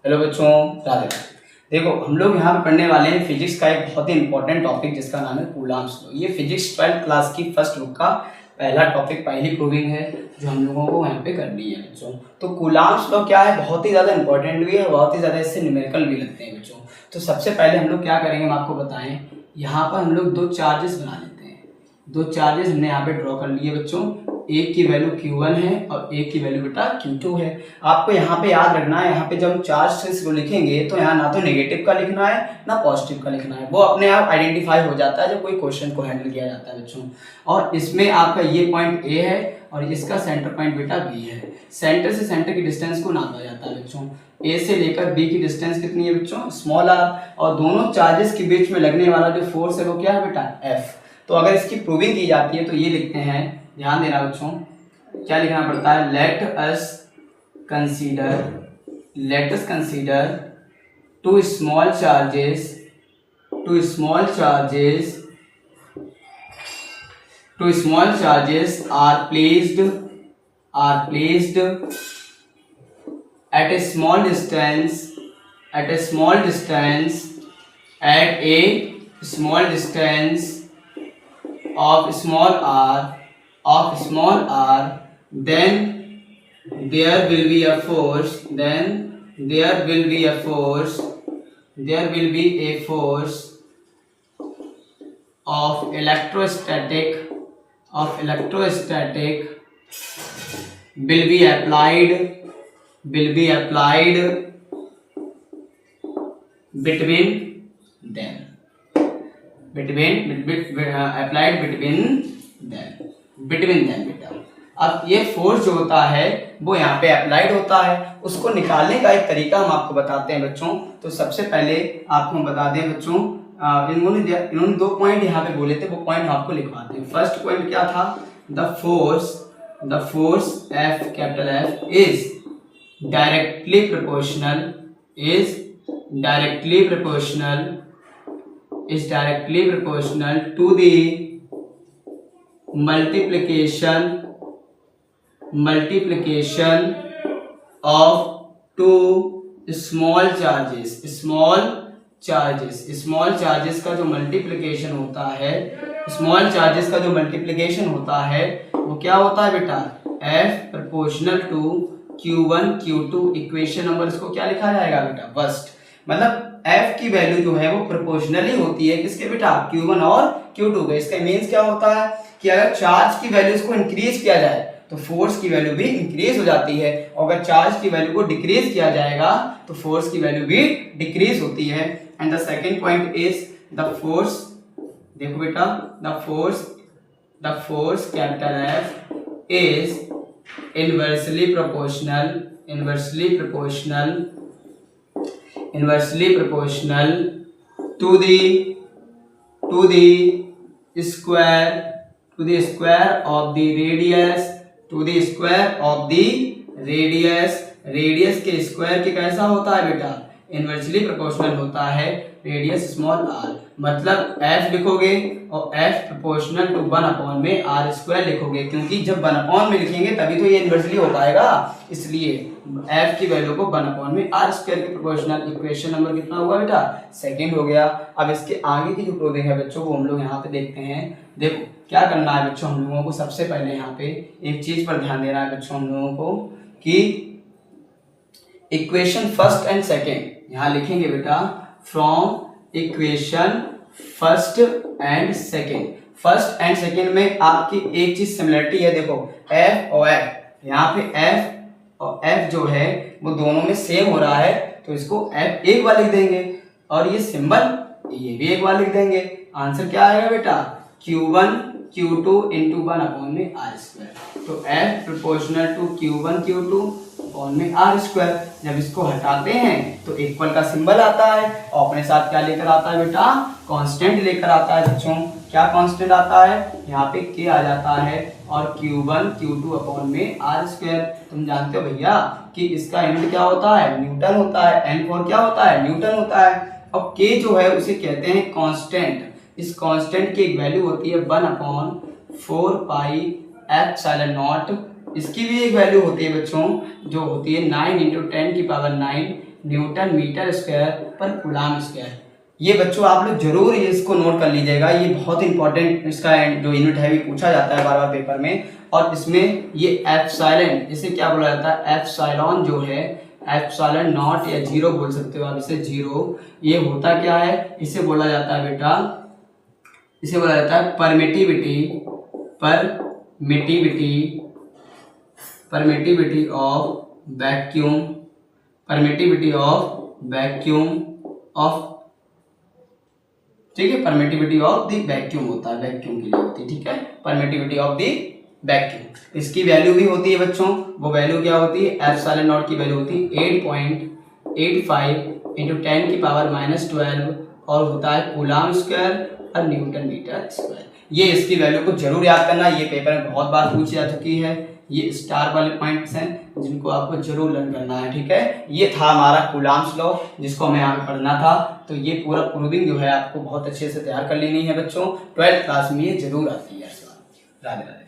Hello बच्चों, राधे राधे। देखो, हम लोग यहाँ पे पढ़ने वाले हैं फिजिक्स का एक बहुत ही इंपॉर्टेंट टॉपिक जिसका नाम है कूलॉम्स लॉ। ये फिजिक्स 12th क्लास की फर्स्ट बुक का पहला टॉपिक, पहली प्रूविंग है जो हम लोगों को यहाँ पे करनी है बच्चों। तो कूलॉम्स लॉ क्या है, बहुत ही ज़्यादा इंपॉर्टेंट भी है, बहुत ही ज़्यादा इससे न्यूमेरिकल भी लगते हैं बच्चों। तो सबसे पहले हम लोग क्या करेंगे, हम आपको बताएं। यहाँ पर हम लोग दो चार्जेस बना लेते हैं। दो चार्जेस हमने यहाँ पे ड्रॉ कर लिए बच्चों। एक की वैल्यू Q1 है और एक की वैल्यू बेटा Q2 है। आपको यहाँ पे याद रखना है, यहाँ पे जब हम चार्ज को लिखेंगे तो यहाँ ना तो नेगेटिव का लिखना है ना पॉजिटिव का लिखना है, वो अपने आप आइडेंटिफाई हो जाता है जब कोई क्वेश्चन को हैंडल किया जाता है बच्चों। और इसमें आपका ये पॉइंट A है और इसका सेंटर पॉइंट बेटा B है। सेंटर से सेंटर की डिस्टेंस को नापा जाता है बच्चों। A से लेकर B की डिस्टेंस कितनी है बच्चों, स्मॉल r। और दोनों चार्जेस के बीच में लगने वाला जो फोर्स है वो क्या है बेटा, F। तो अगर इसकी प्रूविंग की जाती है तो ये लिखते हैं, ध्यान देना बच्चों, क्या लिखना पड़ता है, let us consider two small charges are placed at a small distance of small r, then there will be a force of electrostatic will be applied between them. between them बेटा। अब ये फोर्स जो होता है वो यहाँ पे applied होता है, उसको निकालने का एक तरीका हम आपको बताते हैं बच्चों। तो सबसे पहले आपको हम बता दें बच्चों, इन्होंने दो पॉइंट यहाँ पे बोले थे, वो पॉइंट आपको लिखवाते हैं। फर्स्ट पॉइंट क्या था, the force F, capital F is directly proportional to the multiplication of two small charges का जो मल्टीप्लिकेशन होता है, वो क्या होता है बेटा, F proportional to Q1 Q2। Equation number इसको क्या लिखा जाएगा बेटा, फर्स्ट। मतलब F की वैल्यू जो है वो प्रोपोर्शनली होती है किसके बेटा, Q1 और Q2 के। इसका मीन्स क्या होता है कि अगर चार्ज की वैल्यूज को इंक्रीज किया जाए तो फोर्स की वैल्यू भी इंक्रीज हो जाती है, और अगर चार्ज की वैल्यू को डिक्रीज किया जाएगा तो फोर्स की वैल्यू भी डिक्रीज होती है। And the second point is the force, देखो बेटा, the force capital F is inversely proportional to the square of the radius के स्क्वायर के कैसा होता है बेटा, इनवर्सली प्रोपोर्शनल होता है रेडियस स्मॉल r। मतलब f लिखोगे और f प्रोपोर्शनल टू 1 में r स्क्वायर लिखोगे, क्योंकि जब 1 में लिखेंगे तभी तो ये इनवर्सली हो पाएगा, इसलिए f की वैल्यू को 1 में r स्क्वायर के प्रोपोर्शनल। इक्वेशन नंबर कितना हुआ बेटा, सेकंड हो गया। अब इसके आगे की जो प्रूविंग है बच्चों वो हम लोग यहाँ पे देखते हैं। देखो क्या करना है बच्चों, हम लोगों को सबसे पहले यहाँ पे एक चीज पर ध्यान देना है बच्चों हम लोगों को, कि इक्वेशन फर्स्ट एंड सेकेंड यहाँ लिखेंगे बेटा, from equation first and second में आपकी एक चीज सिमिलरिटी है। देखो F और F, यहाँ पे F और F जो है वो दोनों में सेम हो रहा है, तो इसको F एक बार लिख देंगे और ये सिंबल ये भी एक बार लिख देंगे। आंसर क्या आएगा बेटा, Q1 Q2 इंटू 1 में r स्क्वायर। तो F proportional to Q1 Q2 में r स्क्वायर। जब इसको हटाते हैं तो इक्वल का सिंबल आता है और अपने साथ क्या लेकर आता है बेटा, कांस्टेंट लेकर आता है बच्चों। क्या कांस्टेंट आता है, यहाँ पे k आ जाता है और Q1 Q2 में r स्क्वायर। तुम जानते हो भैया कि इसका यूनिट क्या होता है, न्यूटन होता है। n फॉर क्या होता है, न्यूटन होता है। अब k जो है उसे कहते हैं कांस्टेंट। इस कांस्टेंट की एक वैल्यू होती है 1/4 पाई एप्सिलॉन नॉट। इसकी भी एक वैल्यू होती है बच्चों, जो होती है 9 × 10⁹ न्यूटन मीटर स्क्वायर पर कूलाम स्क्वायर। ये बच्चों आप लोग जरूर इसको नोट कर लीजिएगा, ये बहुत इंपॉर्टेंट इसका जो यूनिट है भी पूछा जाता है बार बार पेपर में। और इसमें ये एप्सिलॉन, इसे क्या बोला जाता है, एप्सिलॉन जो है, एप्सिलॉन नॉट या जीरो बोल सकते हो आप इसे, जीरो। ये होता क्या है, इसे बोला जाता है बेटा, इसे बोला जाता है परमिटिविटी ऑफ वैक्यूम ऑफ, ठीक है, परमिटिविटी ऑफ द वैक्यूम होता है, वैक्यूम के लिए होती है, ठीक है, परमिटिविटी ऑफ द वैक्यूम। इसकी वैल्यू भी होती है बच्चों, वो वैल्यू क्या होती है, एप्सिलॉन नॉट की वैल्यू होती है 8.85 × 10⁻12 और होता है कूलाम स्क्वायर और न्यूटन मीटर स्क्वायर। ये इसकी वैल्यू को जरूर याद करना, ये पेपर में बहुत बार पूछी जा चुकी है, ये स्टार वाले पॉइंट्स हैं जिनको आपको जरूर लर्न करना है, ठीक है। ये था हमारा कूलाम्स लॉ जिसको हमें यहाँ पे पढ़ना था, तो ये पूरा प्रूविंग जो है आपको बहुत अच्छे से तैयार कर लेनी है बच्चों, 12th क्लास में ये जरूर आती है। राधे राधे।